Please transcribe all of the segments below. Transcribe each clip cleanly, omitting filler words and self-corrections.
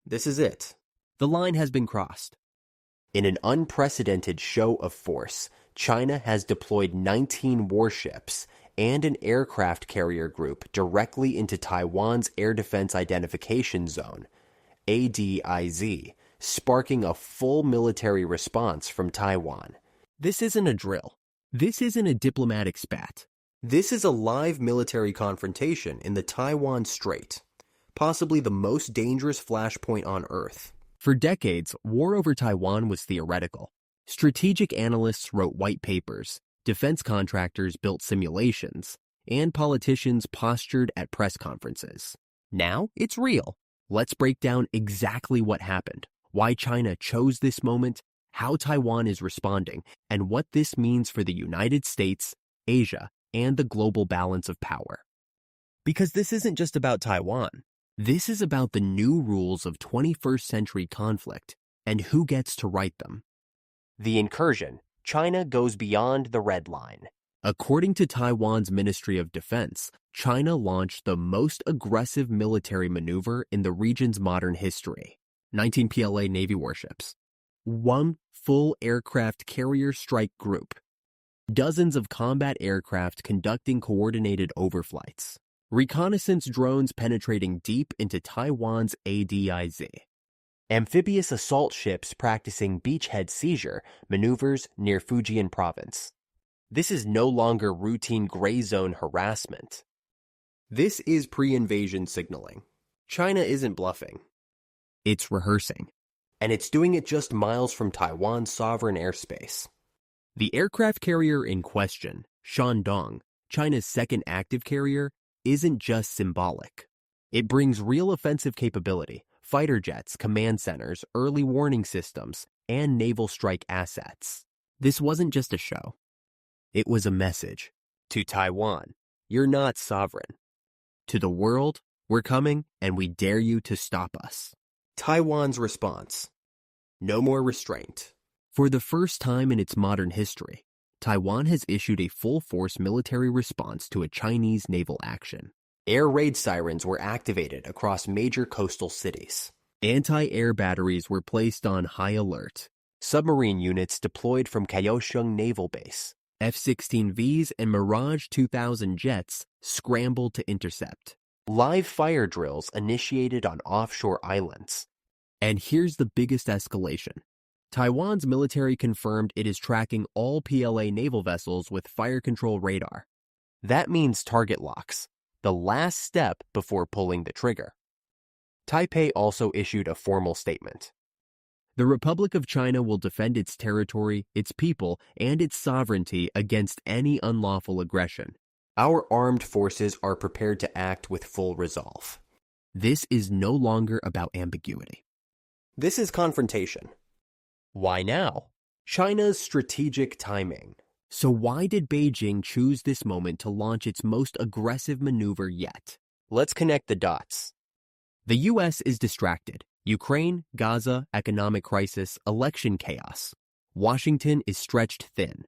This is it. The line has been crossed. In an unprecedented show of force, China has deployed 19 warships and an aircraft carrier group directly into Taiwan's Air Defense Identification Zone, ADIZ, sparking a full military response from Taiwan. This isn't a drill. This isn't a diplomatic spat. This is a live military confrontation in the Taiwan Strait, possibly the most dangerous flashpoint on Earth. For decades, war over Taiwan was theoretical. Strategic analysts wrote white papers, defense contractors built simulations, and politicians postured at press conferences. Now it's real. Let's break down exactly what happened, why China chose this moment, how Taiwan is responding, and what this means for the United States, Asia, and the global balance of power. Because this isn't just about Taiwan. This is about the new rules of 21st century conflict and who gets to write them. The incursion. China goes beyond the red line. According to Taiwan's Ministry of Defense, China launched the most aggressive military maneuver in the region's modern history. 19 PLA Navy warships. One full aircraft carrier strike group. Dozens of combat aircraft conducting coordinated overflights. Reconnaissance drones penetrating deep into Taiwan's ADIZ. Amphibious assault ships practicing beachhead seizure maneuvers near Fujian province. This is no longer routine gray zone harassment. This is pre-invasion signaling. China isn't bluffing. It's rehearsing. And it's doing it just miles from Taiwan's sovereign airspace. The aircraft carrier in question, Shandong, China's second active carrier, isn't just symbolic. It brings real offensive capability, fighter jets, command centers, early warning systems, and naval strike assets. This wasn't just a show. It was a message. To Taiwan, you're not sovereign. To the world, we're coming and we dare you to stop us. Taiwan's response. No more restraint. For the first time in its modern history, Taiwan has issued a full-force military response to a Chinese naval action. Air raid sirens were activated across major coastal cities. Anti-air batteries were placed on high alert. Submarine units deployed from Kaohsiung Naval Base. F-16Vs and Mirage 2000 jets scrambled to intercept. Live fire drills initiated on offshore islands. And here's the biggest escalation. Taiwan's military confirmed it is tracking all PLA naval vessels with fire control radar. That means target locks, the last step before pulling the trigger. Taipei also issued a formal statement. The Republic of China will defend its territory, its people, and its sovereignty against any unlawful aggression. Our armed forces are prepared to act with full resolve. This is no longer about ambiguity. This is confrontation. Why now? China's strategic timing. So why did Beijing choose this moment to launch its most aggressive maneuver yet? Let's connect the dots. The U.S. is distracted. Ukraine, Gaza, economic crisis, election chaos. Washington is stretched thin.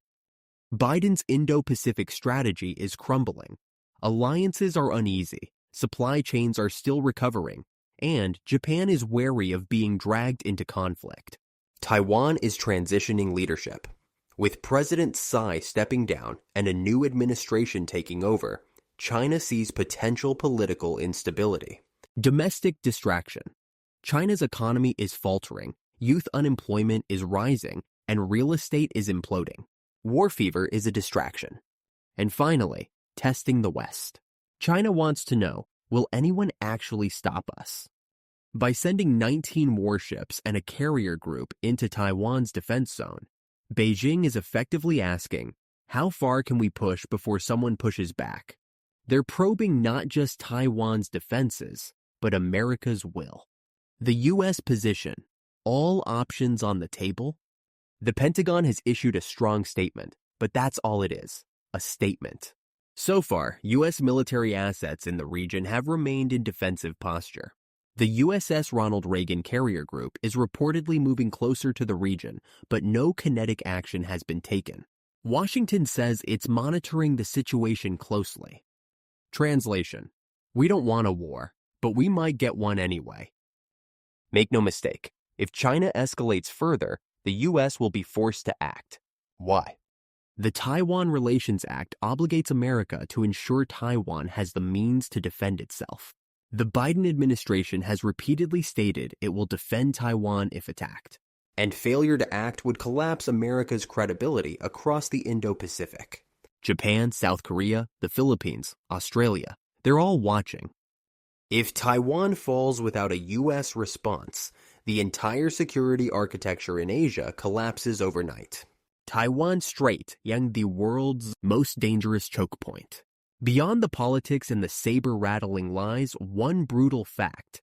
Biden's Indo-Pacific strategy is crumbling. Alliances are uneasy. Supply chains are still recovering. And Japan is wary of being dragged into conflict. Taiwan is transitioning leadership. With President Tsai stepping down and a new administration taking over, China sees potential political instability. Domestic distraction. China's economy is faltering, youth unemployment is rising, and real estate is imploding. War fever is a distraction. And finally, testing the West. China wants to know, will anyone actually stop us? By sending 19 warships and a carrier group into Taiwan's defense zone, Beijing is effectively asking, how far can we push before someone pushes back? They're probing not just Taiwan's defenses, but America's will. The U.S. position, all options on the table? The Pentagon has issued a strong statement, but that's all it is, a statement. So far, U.S. military assets in the region have remained in defensive posture. The USS Ronald Reagan Carrier Group is reportedly moving closer to the region, but no kinetic action has been taken. Washington says it's monitoring the situation closely. Translation: we don't want a war, but we might get one anyway. Make no mistake, if China escalates further, the U.S. will be forced to act. Why? The Taiwan Relations Act obligates America to ensure Taiwan has the means to defend itself. The Biden administration has repeatedly stated it will defend Taiwan if attacked. And failure to act would collapse America's credibility across the Indo-Pacific. Japan, South Korea, the Philippines, Australia, they're all watching. If Taiwan falls without a U.S. response, the entire security architecture in Asia collapses overnight. Taiwan Strait, the world's most dangerous choke point. Beyond the politics and the saber-rattling lies, one brutal fact.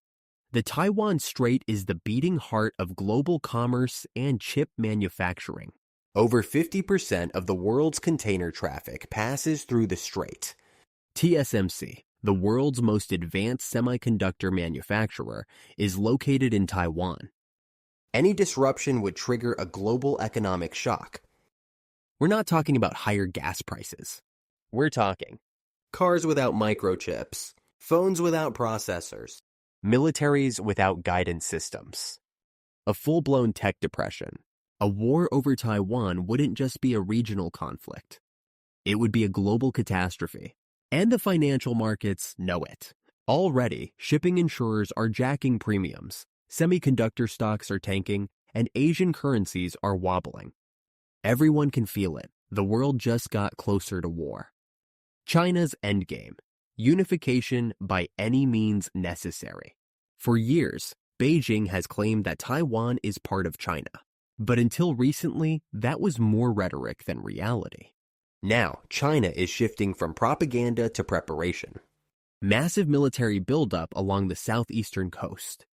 The Taiwan Strait is the beating heart of global commerce and chip manufacturing. Over 50% of the world's container traffic passes through the strait. TSMC, the world's most advanced semiconductor manufacturer, is located in Taiwan. Any disruption would trigger a global economic shock. We're not talking about higher gas prices. We're talking Cars without microchips, phones without processors, militaries without guidance systems, a full-blown tech depression. A war over Taiwan wouldn't just be a regional conflict. It would be a global catastrophe. And the financial markets know it. Already, shipping insurers are jacking premiums, semiconductor stocks are tanking, and Asian currencies are wobbling. Everyone can feel it. The world just got closer to war. China's endgame: unification by any means necessary. For years, Beijing has claimed that Taiwan is part of China. But until recently, that was more rhetoric than reality. Now, China is shifting from propaganda to preparation. Massive military buildup along the southeastern coast.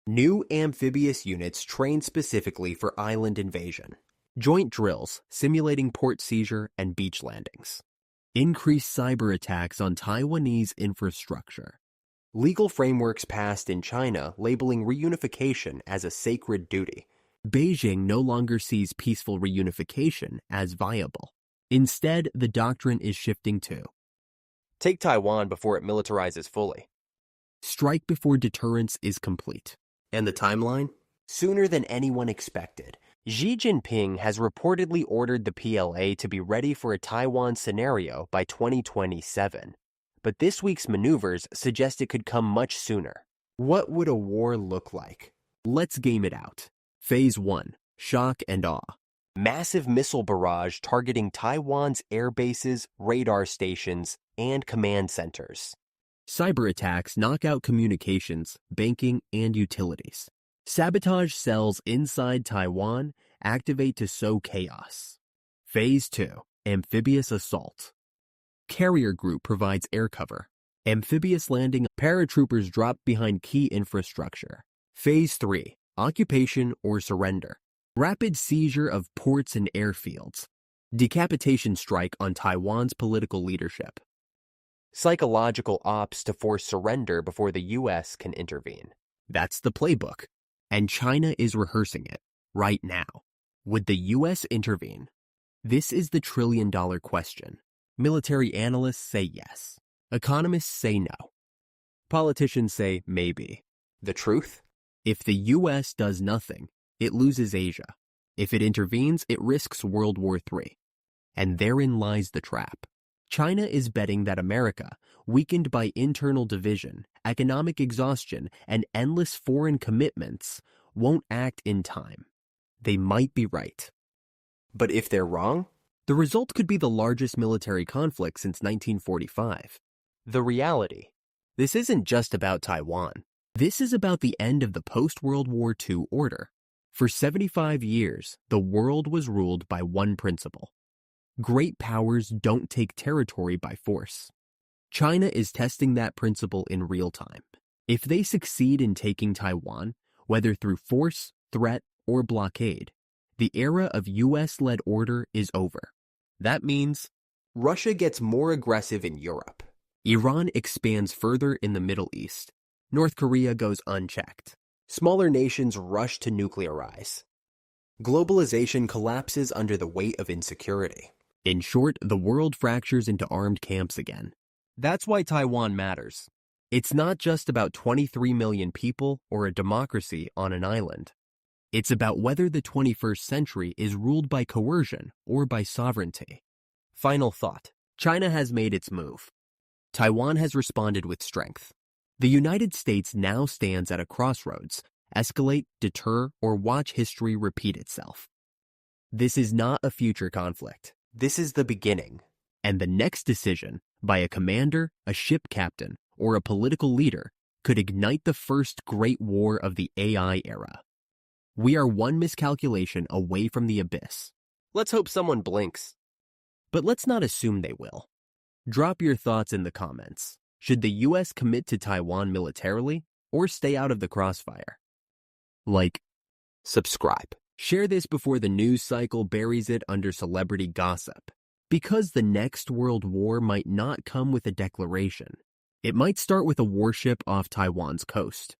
New amphibious units trained specifically for island invasion. Joint drills simulating port seizure and beach landings. Increased cyber attacks on Taiwanese infrastructure. Legal frameworks passed in China labeling reunification as a sacred duty. Beijing no longer sees peaceful reunification as viable. Instead, the doctrine is shifting to take Taiwan before it militarizes fully. Strike before deterrence is complete. And the timeline? Sooner than anyone expected. Xi Jinping has reportedly ordered the PLA to be ready for a Taiwan scenario by 2027. But this week's maneuvers suggest it could come much sooner. What would a war look like? Let's game it out. Phase 1. Shock and awe. Massive missile barrage targeting Taiwan's air bases, radar stations, and command centers. Cyber attacks knock out communications, banking, and utilities. Sabotage cells inside Taiwan activate to sow chaos. Phase 2. Amphibious assault. Carrier group provides air cover. Amphibious landing. Paratroopers drop behind key infrastructure. Phase 3. Occupation or surrender. Rapid seizure of ports and airfields. Decapitation strike on Taiwan's political leadership. Psychological ops to force surrender before the U.S. can intervene. That's the playbook. And China is rehearsing it right now. Would the U.S. intervene? This is the trillion-dollar question. Military analysts say yes. Economists say no. Politicians say maybe. The truth? If the U.S. does nothing, it loses Asia. If it intervenes, it risks World War III. And therein lies the trap. China is betting that America, weakened by internal division, economic exhaustion, and endless foreign commitments, won't act in time. They might be right. But if they're wrong? The result could be the largest military conflict since 1945. The reality. This isn't just about Taiwan. This is about the end of the post-World War II order. For 75 years, the world was ruled by one principle. Great powers don't take territory by force. China is testing that principle in real time. If they succeed in taking Taiwan, whether through force, threat, or blockade, the era of U.S.-led order is over. That means Russia gets more aggressive in Europe. Iran expands further in the Middle East. North Korea goes unchecked. Smaller nations rush to nuclearize. Globalization collapses under the weight of insecurity. In short, the world fractures into armed camps again. That's why Taiwan matters. It's not just about 23 million people or a democracy on an island. It's about whether the 21st century is ruled by coercion or by sovereignty. Final thought. China has made its move. Taiwan has responded with strength. The United States now stands at a crossroads: escalate, deter, or watch history repeat itself. This is not a future conflict. This is the beginning. And the next decision, by a commander, a ship captain, or a political leader, could ignite the first great war of the AI era. We are one miscalculation away from the abyss. Let's hope someone blinks. But let's not assume they will. Drop your thoughts in the comments. Should the US commit to Taiwan militarily or stay out of the crossfire? Like, Subscribe. share this before the news cycle buries it under celebrity gossip. Because the next world war might not come with a declaration. It might start with a warship off Taiwan's coast.